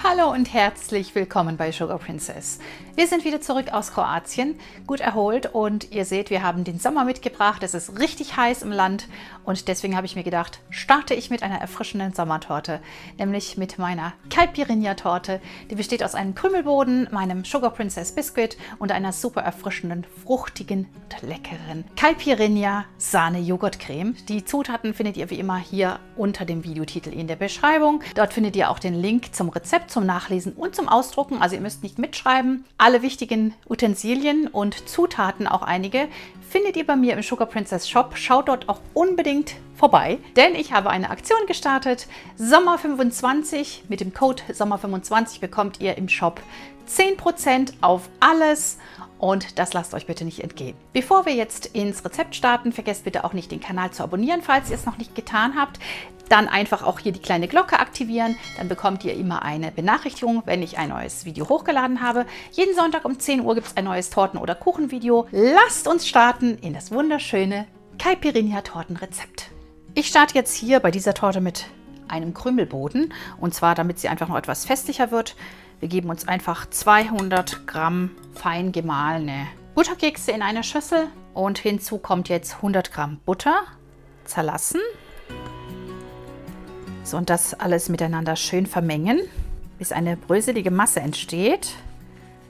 Hallo und herzlich willkommen bei Sugar Princess. Wir sind wieder zurück aus Kroatien, gut erholt und ihr seht, wir haben den Sommer mitgebracht. Es ist richtig heiß im Land und deswegen habe ich mir gedacht, starte ich mit einer erfrischenden Sommertorte, nämlich mit meiner Caipirinha-Torte. Die besteht aus einem Krümelboden, meinem Sugar Princess Biscuit und einer super erfrischenden, fruchtigen und leckeren Caipirinha Sahne-Joghurt-Creme. Die Zutaten findet ihr wie immer hier unter dem Videotitel in der Beschreibung. Dort findet ihr auch den Link zum Rezept, zum Nachlesen und zum Ausdrucken. Also ihr müsst nicht mitschreiben. Alle wichtigen Utensilien und Zutaten, auch einige, findet ihr bei mir im Sugar Princess Shop. Schaut dort auch unbedingt vorbei, denn ich habe eine Aktion gestartet. Sommer 25, mit dem Code Sommer 25 bekommt ihr im Shop 10% auf alles. Und das lasst euch bitte nicht entgehen. Bevor wir jetzt ins Rezept starten, vergesst bitte auch nicht, den Kanal zu abonnieren, falls ihr es noch nicht getan habt. Dann einfach auch hier die kleine Glocke aktivieren. Dann bekommt ihr immer eine Benachrichtigung, wenn ich ein neues Video hochgeladen habe. Jeden Sonntag um 10 Uhr gibt es ein neues Torten- oder Kuchenvideo. Lasst uns starten in das wunderschöne Caipirinha-Tortenrezept. Ich starte jetzt hier bei dieser Torte mit einem Krümelboden. Und zwar, damit sie einfach noch etwas festlicher wird. Wir geben uns einfach 200 Gramm fein gemahlene Butterkekse in eine Schüssel. Und hinzu kommt jetzt 100 Gramm Butter, zerlassen. So, und das alles miteinander schön vermengen, bis eine bröselige Masse entsteht.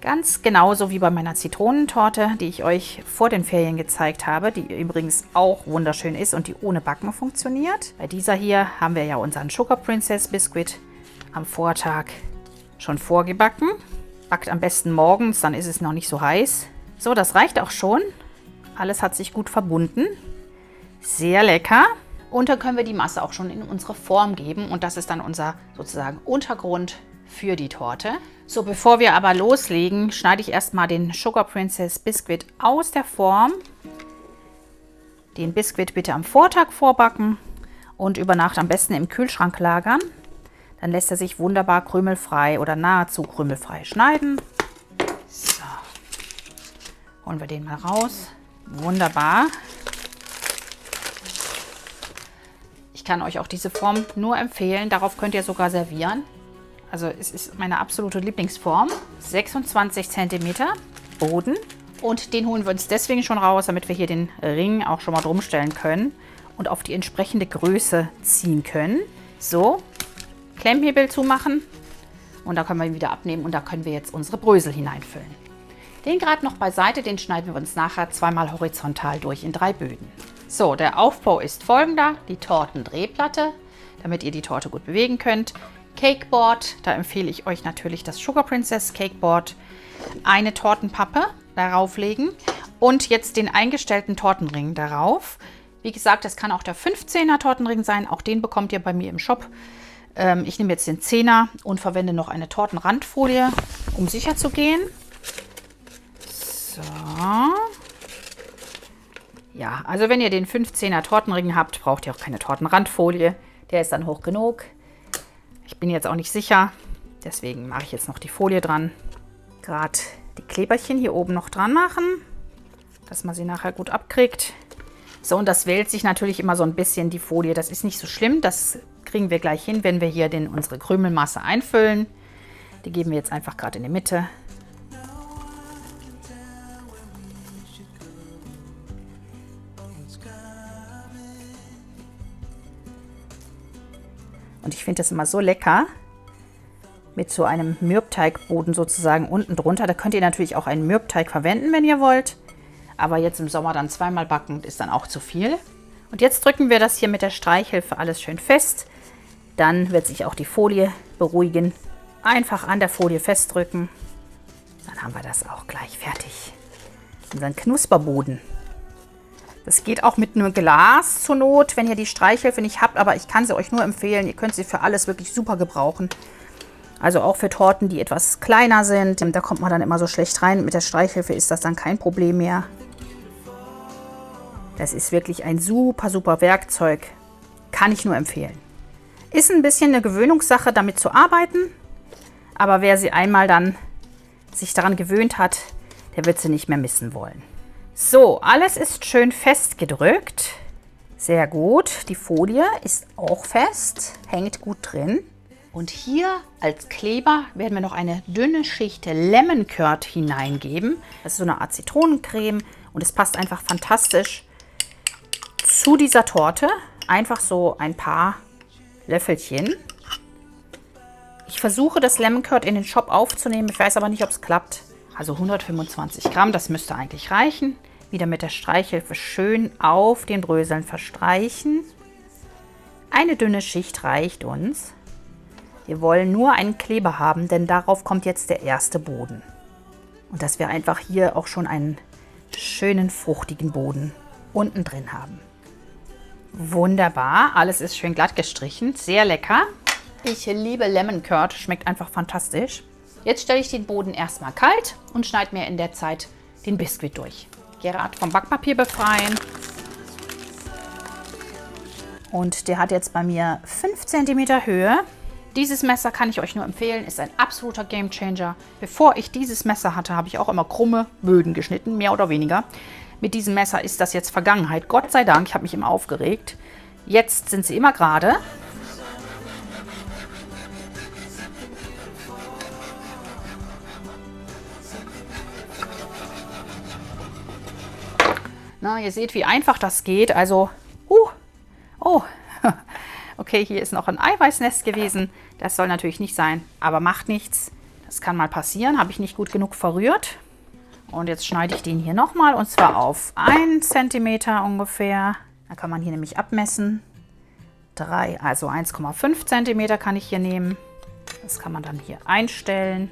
Ganz genauso wie bei meiner Zitronentorte, die ich euch vor den Ferien gezeigt habe, die übrigens auch wunderschön ist und die ohne Backen funktioniert. Bei dieser hier haben wir ja unseren Sugar Princess Biscuit am Vortag schon vorgebacken. Backt am besten morgens, dann ist es noch nicht so heiß. So, das reicht auch schon. Alles hat sich gut verbunden. Sehr lecker. Und dann können wir die Masse auch schon in unsere Form geben. Und das ist dann unser sozusagen Untergrund für die Torte. So, bevor wir aber loslegen, schneide ich erstmal den Sugar Princess Biscuit aus der Form. Den Biscuit bitte am Vortag vorbacken und über Nacht am besten im Kühlschrank lagern. Dann lässt er sich wunderbar krümelfrei oder nahezu krümelfrei schneiden. So, holen wir den mal raus. Wunderbar. Ich kann euch auch diese Form nur empfehlen. Darauf könnt ihr sogar servieren. Also es ist meine absolute Lieblingsform. 26 cm Boden. Und den holen wir uns deswegen schon raus, damit wir hier den Ring auch schon mal drum stellen können und auf die entsprechende Größe ziehen können. So, Klemmhebel zumachen und da können wir ihn wieder abnehmen und da können wir jetzt unsere Brösel hineinfüllen. Den gerade noch beiseite, den schneiden wir uns nachher zweimal horizontal durch in 3 Böden. So, der Aufbau ist folgender: die Tortendrehplatte, damit ihr die Torte gut bewegen könnt. Cakeboard, da empfehle ich euch natürlich das Sugar Princess Cakeboard. Eine Tortenpappe darauf legen und jetzt den eingestellten Tortenring darauf. Wie gesagt, das kann auch der 15er Tortenring sein, auch den bekommt ihr bei mir im Shop. Ich nehme jetzt den 10er und verwende noch eine Tortenrandfolie, um sicher zu gehen. So. Ja, also wenn ihr den 15er Tortenring habt, braucht ihr auch keine Tortenrandfolie. Der ist dann hoch genug. Ich bin jetzt auch nicht sicher, deswegen mache ich jetzt noch die Folie dran. Gerade die Kleberchen hier oben noch dran machen, dass man sie nachher gut abkriegt. So, und das wählt sich natürlich immer so ein bisschen die Folie. Das ist nicht so schlimm, das kriegen wir gleich hin, wenn wir hier unsere Krümelmasse einfüllen. Die geben wir jetzt einfach gerade in die Mitte. Und ich finde das immer so lecker, mit so einem Mürbteigboden sozusagen unten drunter. Da könnt ihr natürlich auch einen Mürbteig verwenden, wenn ihr wollt. Aber jetzt im Sommer dann zweimal backen, ist dann auch zu viel. Und jetzt drücken wir das hier mit der Streichhilfe alles schön fest. Dann wird sich auch die Folie beruhigen. Einfach an der Folie festdrücken. Dann haben wir das auch gleich fertig. Unseren Knusperboden. Das geht auch mit einem Glas zur Not, wenn ihr die Streichhilfe nicht habt. Aber ich kann sie euch nur empfehlen. Ihr könnt sie für alles wirklich super gebrauchen. Also auch für Torten, die etwas kleiner sind. Da kommt man dann immer so schlecht rein. Mit der Streichhilfe ist das dann kein Problem mehr. Das ist wirklich ein super, super Werkzeug. Kann ich nur empfehlen. Ist ein bisschen eine Gewöhnungssache, damit zu arbeiten. Aber wer sie einmal dann sich daran gewöhnt hat, der wird sie nicht mehr missen wollen. So, alles ist schön festgedrückt. Sehr gut. Die Folie ist auch fest, hängt gut drin. Und hier als Kleber werden wir noch eine dünne Schicht Lemon Curd hineingeben. Das ist so eine Art Zitronencreme und es passt einfach fantastisch zu dieser Torte. Einfach so ein paar Löffelchen. Ich versuche das Lemon Curd in den Shop aufzunehmen. Ich weiß aber nicht, ob es klappt. Also 125 Gramm, das müsste eigentlich reichen. Wieder mit der Streichhilfe schön auf den Bröseln verstreichen. Eine dünne Schicht reicht uns. Wir wollen nur einen Kleber haben, denn darauf kommt jetzt der erste Boden. Und dass wir einfach hier auch schon einen schönen, fruchtigen Boden unten drin haben. Wunderbar, alles ist schön glatt gestrichen, sehr lecker. Ich liebe Lemon Curd, schmeckt einfach fantastisch. Jetzt stelle ich den Boden erstmal kalt und schneide mir in der Zeit den Biskuit durch. Gerät vom Backpapier befreien. Und der hat jetzt bei mir 5 cm Höhe. Dieses Messer kann ich euch nur empfehlen, ist ein absoluter Gamechanger. Bevor ich dieses Messer hatte, habe ich auch immer krumme Böden geschnitten, mehr oder weniger. Mit diesem Messer ist das jetzt Vergangenheit. Gott sei Dank, ich habe mich immer aufgeregt. Jetzt sind sie immer gerade. Na, ihr seht, wie einfach das geht. Also, oh, okay, hier ist noch ein Eiweißnest gewesen. Das soll natürlich nicht sein, aber macht nichts. Das kann mal passieren. Habe ich nicht gut genug verrührt. Und jetzt schneide ich den hier nochmal und zwar auf 1 cm ungefähr. Da kann man hier nämlich abmessen. 3, also 1,5 cm kann ich hier nehmen. Das kann man dann hier einstellen.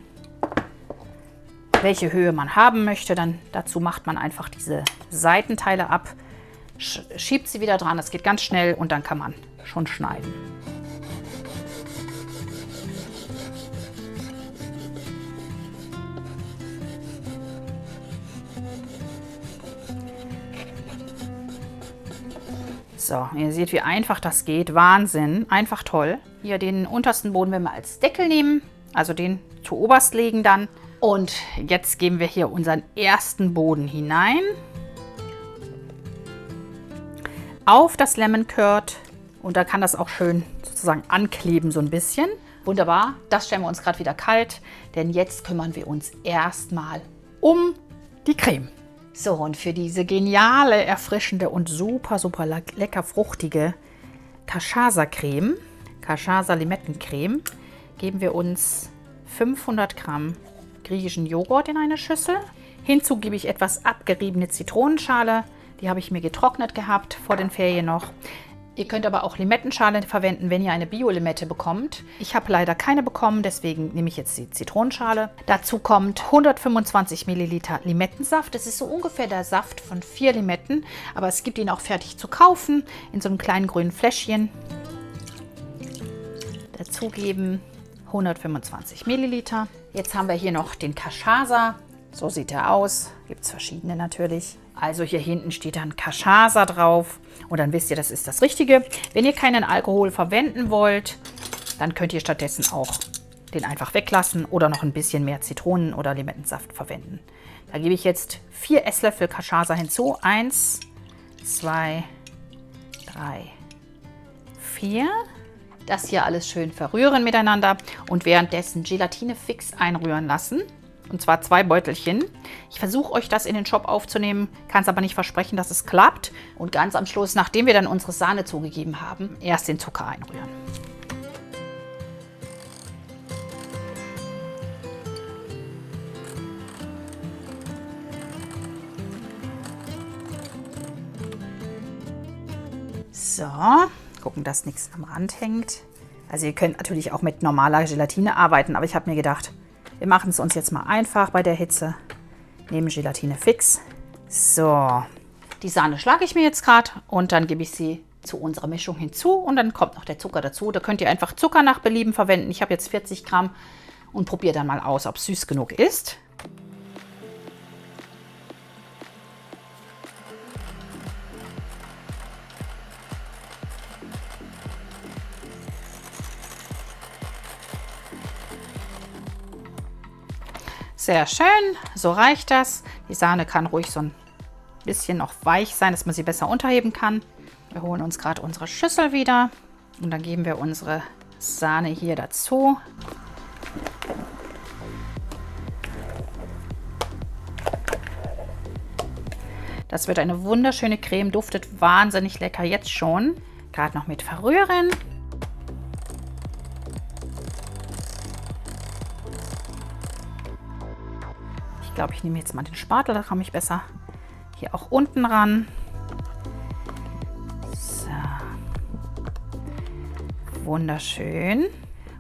Welche Höhe man haben möchte, dann dazu macht man einfach diese Seitenteile ab, schiebt sie wieder dran, das geht ganz schnell und dann kann man schon schneiden. So, ihr seht, wie einfach das geht. Wahnsinn, einfach toll. Hier den untersten Boden werden wir als Deckel nehmen, also den zu oberst legen dann. Und jetzt geben wir hier unseren ersten Boden hinein. Auf das Lemon Curd. Und da kann das auch schön sozusagen ankleben so ein bisschen. Wunderbar, das stellen wir uns gerade wieder kalt, denn jetzt kümmern wir uns erstmal um die Creme. So, und für diese geniale, erfrischende und super, super lecker fruchtige Cachaça-Creme, Cachaça-Limettencreme, geben wir uns 500 Gramm griechischen Joghurt in eine Schüssel. Hinzu gebe ich etwas abgeriebene Zitronenschale. Die habe ich mir getrocknet gehabt vor den Ferien noch. Ihr könnt aber auch Limettenschale verwenden, wenn ihr eine Bio-Limette bekommt. Ich habe leider keine bekommen, deswegen nehme ich jetzt die Zitronenschale. Dazu kommt 125 Milliliter Limettensaft. Das ist so ungefähr der Saft von 4 Limetten, aber es gibt ihn auch fertig zu kaufen in so einem kleinen grünen Fläschchen. Dazugeben 125 Milliliter. Jetzt haben wir hier noch den Cachaça. So sieht er aus. Gibt es verschiedene natürlich. Also hier hinten steht dann Cachaça drauf. Und dann wisst ihr, das ist das Richtige. Wenn ihr keinen Alkohol verwenden wollt, dann könnt ihr stattdessen auch den einfach weglassen oder noch ein bisschen mehr Zitronen- oder Limettensaft verwenden. Da gebe ich jetzt 4 Esslöffel Cachaça hinzu. 1, 2, 3, 4. Das hier alles schön verrühren miteinander und währenddessen Gelatine fix einrühren lassen. Und zwar 2 Beutelchen. Ich versuche euch das in den Shop aufzunehmen, kann es aber nicht versprechen, dass es klappt. Und ganz am Schluss, nachdem wir dann unsere Sahne zugegeben haben, erst den Zucker einrühren. So, gucken, dass nichts am Rand hängt. Also ihr könnt natürlich auch mit normaler Gelatine arbeiten, aber ich habe mir gedacht, wir machen es uns jetzt mal einfach bei der Hitze. Nehmen Gelatine fix. So, die Sahne schlage ich mir jetzt gerade und dann gebe ich sie zu unserer Mischung hinzu und dann kommt noch der Zucker dazu. Da könnt ihr einfach Zucker nach Belieben verwenden. Ich habe jetzt 40 Gramm und probiere dann mal aus, ob es süß genug ist. Sehr schön, so reicht das. Die Sahne kann ruhig so ein bisschen noch weich sein, dass man sie besser unterheben kann. Wir holen uns gerade unsere Schüssel wieder und dann geben wir unsere Sahne hier dazu. Das wird eine wunderschöne Creme, duftet wahnsinnig lecker jetzt schon. Gerade noch mit verrühren. Ich glaube, ich nehme jetzt mal den Spatel, da komme ich besser hier auch unten ran. So. Wunderschön.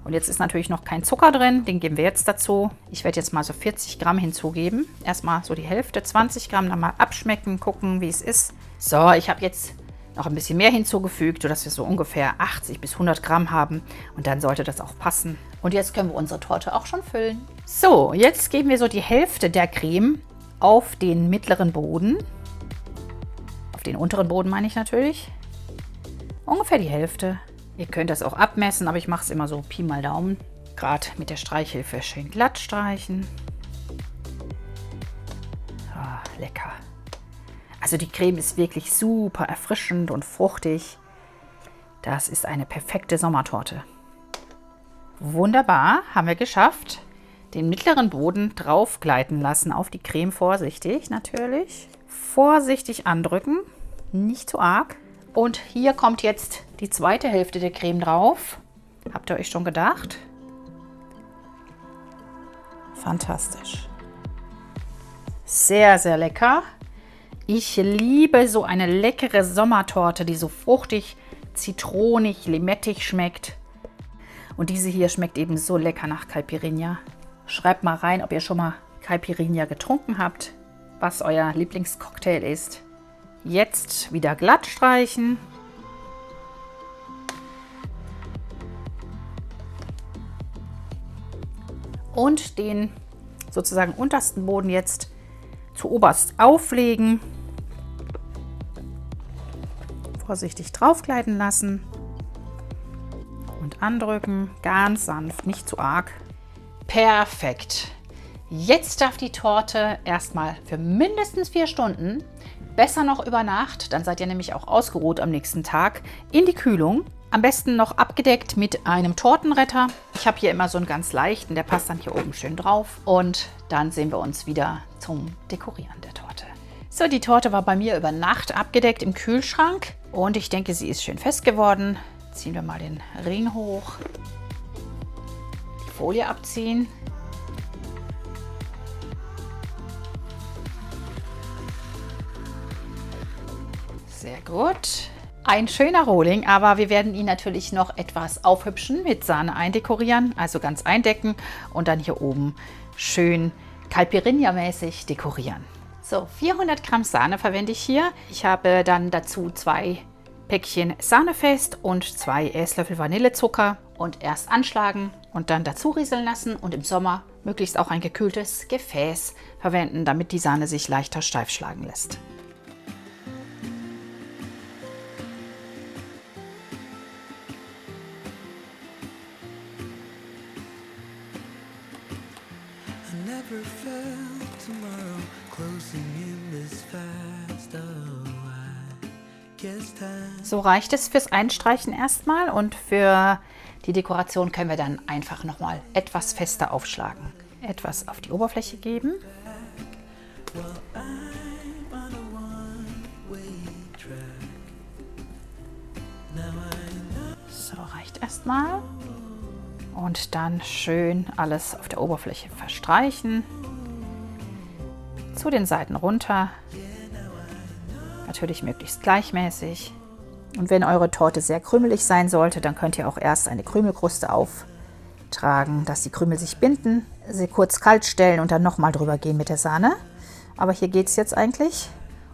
Und jetzt ist natürlich noch kein Zucker drin, den geben wir jetzt dazu. Ich werde jetzt mal so 40 Gramm hinzugeben. Erstmal so die Hälfte, 20 Gramm, dann mal abschmecken, gucken, wie es ist. So, ich habe jetzt noch ein bisschen mehr hinzugefügt, sodass wir so ungefähr 80 bis 100 Gramm haben. Und dann sollte das auch passen. Und jetzt können wir unsere Torte auch schon füllen. So, jetzt geben wir so die Hälfte der Creme auf den mittleren Boden. Auf den unteren Boden meine ich natürlich. Ungefähr die Hälfte. Ihr könnt das auch abmessen, aber ich mache es immer so Pi mal Daumen. Gerade mit der Streichhilfe schön glatt streichen. Oh, lecker. Also die Creme ist wirklich super erfrischend und fruchtig. Das ist eine perfekte Sommertorte. Wunderbar, haben wir geschafft. Den mittleren Boden drauf gleiten lassen auf die Creme, vorsichtig natürlich. Vorsichtig andrücken, nicht zu arg. Und hier kommt jetzt die zweite Hälfte der Creme drauf. Habt ihr euch schon gedacht? Fantastisch. Sehr, sehr lecker. Ich liebe so eine leckere Sommertorte, die so fruchtig, zitronig, limettig schmeckt. Und diese hier schmeckt eben so lecker nach Caipirinha. Schreibt mal rein, ob ihr schon mal Caipirinha getrunken habt, was euer Lieblingscocktail ist. Jetzt wieder glatt streichen. Und den sozusagen untersten Boden jetzt zu oberst auflegen. Vorsichtig draufgleiten lassen. Und andrücken. Ganz sanft, nicht zu arg. Perfekt. Jetzt darf die Torte erstmal für mindestens 4 Stunden, besser noch über Nacht, dann seid ihr nämlich auch ausgeruht am nächsten Tag, in die Kühlung. Am besten noch abgedeckt mit einem Tortenretter. Ich habe hier immer so einen ganz leichten, der passt dann hier oben schön drauf. Und dann sehen wir uns wieder zum Dekorieren der Torte. So, die Torte war bei mir über Nacht abgedeckt im Kühlschrank. Und ich denke, sie ist schön fest geworden. Ziehen wir mal den Ring hoch. Die Folie abziehen. Sehr gut. Ein schöner Rohling, aber wir werden ihn natürlich noch etwas aufhübschen, mit Sahne eindekorieren, also ganz eindecken und dann hier oben schön Caipirinha-mäßig dekorieren. So, 400 Gramm Sahne verwende ich hier. Ich habe dann dazu 2 Päckchen Sahnefest und 2 Esslöffel Vanillezucker und erst anschlagen und dann dazu rieseln lassen und im Sommer möglichst auch ein gekühltes Gefäß verwenden, damit die Sahne sich leichter steif schlagen lässt. Never felt tomorrow closing in this fast. Oh, I guess time. So reicht es fürs Einstreichen erstmal und für die Dekoration können wir dann einfach nochmal etwas fester aufschlagen. Etwas auf die Oberfläche geben. Well, I'm on a one-way track. Now I know. So reicht erstmal. Und dann schön alles auf der Oberfläche verstreichen. Zu den Seiten runter. Natürlich möglichst gleichmäßig. Und wenn eure Torte sehr krümelig sein sollte, dann könnt ihr auch erst eine Krümelkruste auftragen, dass die Krümel sich binden. Sie kurz kalt stellen und dann nochmal drüber gehen mit der Sahne. Aber hier geht es jetzt eigentlich.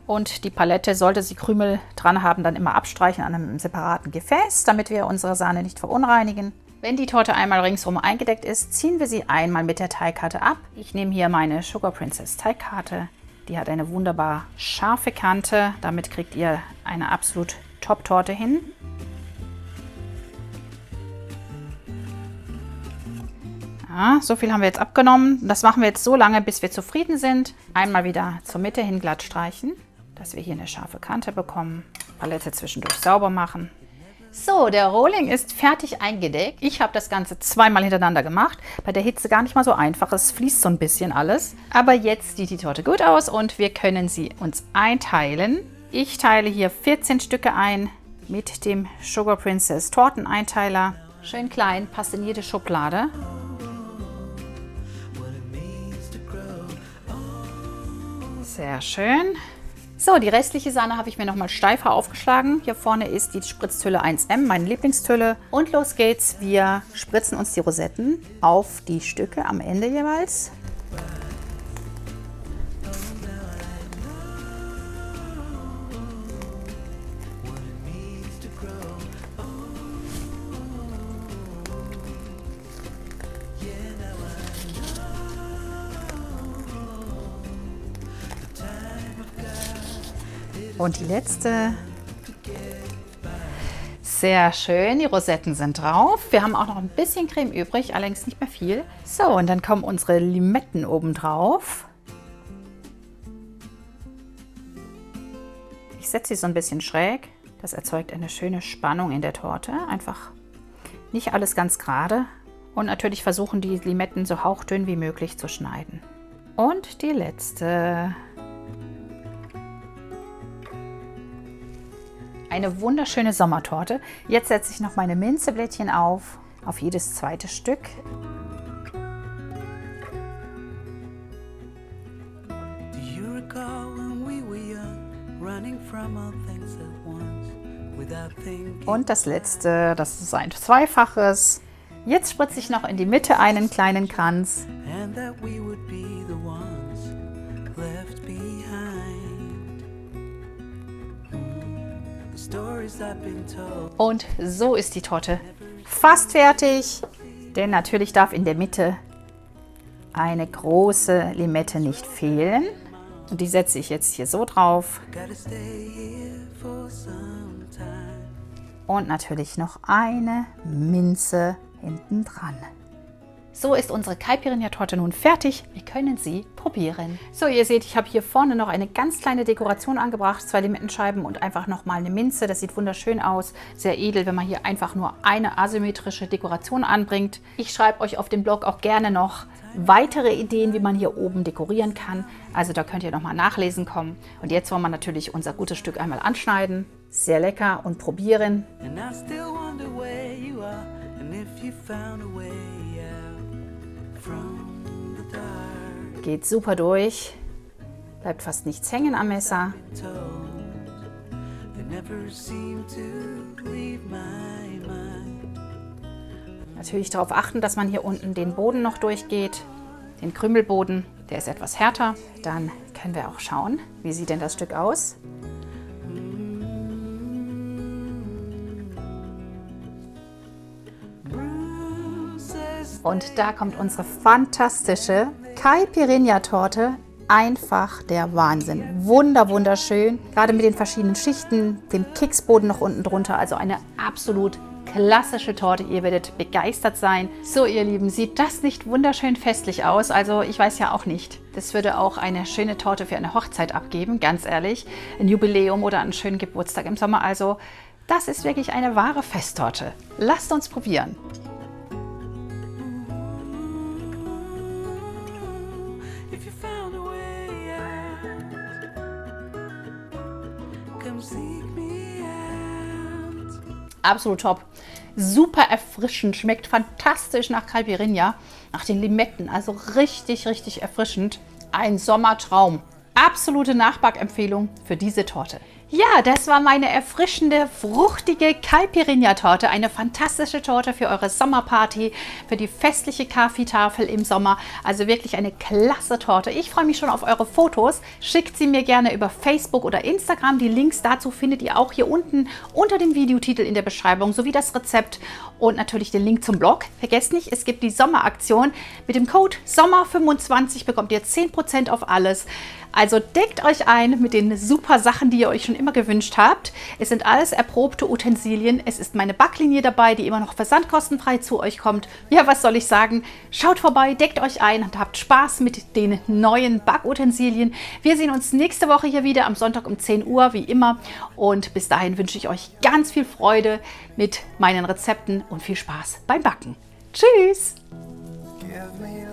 Und die Palette, sollte sie Krümel dran haben, dann immer abstreichen an einem separaten Gefäß, damit wir unsere Sahne nicht verunreinigen. Wenn die Torte einmal ringsherum eingedeckt ist, ziehen wir sie einmal mit der Teigkarte ab. Ich nehme hier meine Sugar Princess Teigkarte. Die hat eine wunderbar scharfe Kante. Damit kriegt ihr eine absolut Top-Torte hin. Ja, so viel haben wir jetzt abgenommen. Das machen wir jetzt so lange, bis wir zufrieden sind. Einmal wieder zur Mitte hin glatt streichen, dass wir hier eine scharfe Kante bekommen. Palette zwischendurch sauber machen. So, der Rohling ist fertig eingedeckt. Ich habe das Ganze zweimal hintereinander gemacht. Bei der Hitze gar nicht mal so einfach. Es fließt so ein bisschen alles. Aber jetzt sieht die Torte gut aus und wir können sie uns einteilen. Ich teile hier 14 Stücke ein mit dem Sugar Princess Torteneinteiler. Schön klein, passt in jede Schublade. Sehr schön. So, die restliche Sahne habe ich mir nochmal steifer aufgeschlagen. Hier vorne ist die Spritztülle 1M, meine Lieblingstülle. Und los geht's. Wir spritzen uns die Rosetten auf die Stücke am Ende jeweils. Und die letzte. Sehr schön, die Rosetten sind drauf. Wir haben auch noch ein bisschen Creme übrig, allerdings nicht mehr viel. So, und dann kommen unsere Limetten oben drauf. Ich setze sie so ein bisschen schräg. Das erzeugt eine schöne Spannung in der Torte. Einfach nicht alles ganz gerade. Und natürlich versuchen die Limetten so hauchdünn wie möglich zu schneiden. Und die letzte. Eine wunderschöne Sommertorte. Jetzt setze ich noch meine Minzeblättchen auf jedes zweite Stück. Und das letzte, das ist ein zweifaches. Jetzt spritze ich noch in die Mitte einen kleinen Kranz. Und so ist die Torte fast fertig, denn natürlich darf in der Mitte eine große Limette nicht fehlen. Und die setze ich jetzt hier so drauf. Und natürlich noch eine Minze hinten dran. So ist unsere Caipirinha-Torte nun fertig. Wir können sie probieren. So, ihr seht, ich habe hier vorne noch eine ganz kleine Dekoration angebracht. 2 Limettenscheiben und einfach nochmal eine Minze. Das sieht wunderschön aus. Sehr edel, wenn man hier einfach nur eine asymmetrische Dekoration anbringt. Ich schreibe euch auf dem Blog auch gerne noch weitere Ideen, wie man hier oben dekorieren kann. Also da könnt ihr nochmal nachlesen kommen. Und jetzt wollen wir natürlich unser gutes Stück einmal anschneiden. Sehr lecker und probieren. Geht super durch, bleibt fast nichts hängen am Messer. Natürlich darauf achten, dass man hier unten den Boden noch durchgeht, den Krümelboden, der ist etwas härter. Dann können wir auch schauen, wie sieht denn das Stück aus. Und da kommt unsere fantastische Caipirinha-Torte. Einfach der Wahnsinn. Wunderschön. Gerade mit den verschiedenen Schichten, dem Keksboden noch unten drunter. Also eine absolut klassische Torte. Ihr werdet begeistert sein. So, ihr Lieben, sieht das nicht wunderschön festlich aus? Also ich weiß ja auch nicht. Das würde auch eine schöne Torte für eine Hochzeit abgeben, ganz ehrlich. Ein Jubiläum oder einen schönen Geburtstag im Sommer. Also das ist wirklich eine wahre Festtorte. Lasst uns probieren. Absolut top. Super erfrischend, schmeckt fantastisch nach Caipirinha, nach den Limetten, also richtig erfrischend. Ein Sommertraum. Absolute Nachbackempfehlung für diese Torte. Ja, das war meine erfrischende, fruchtige Caipirinha-Torte. Eine fantastische Torte für eure Sommerparty, für die festliche Kaffeetafel im Sommer. Also wirklich eine klasse Torte. Ich freue mich schon auf eure Fotos. Schickt sie mir gerne über Facebook oder Instagram. Die Links dazu findet ihr auch hier unten unter dem Videotitel in der Beschreibung, sowie das Rezept und natürlich den Link zum Blog. Vergesst nicht, es gibt die Sommeraktion. Mit dem Code SOMMER25 bekommt ihr 10% auf alles. Also deckt euch ein mit den super Sachen, die ihr euch schon immer gewünscht habt. Es sind alles erprobte Utensilien. Es ist meine Backlinie dabei, die immer noch versandkostenfrei zu euch kommt. Ja, was soll ich sagen? Schaut vorbei, deckt euch ein und habt Spaß mit den neuen Backutensilien. Wir sehen uns nächste Woche hier wieder am Sonntag um 10 Uhr, wie immer. Und bis dahin wünsche ich euch ganz viel Freude mit meinen Rezepten und viel Spaß beim Backen. Tschüss! Give me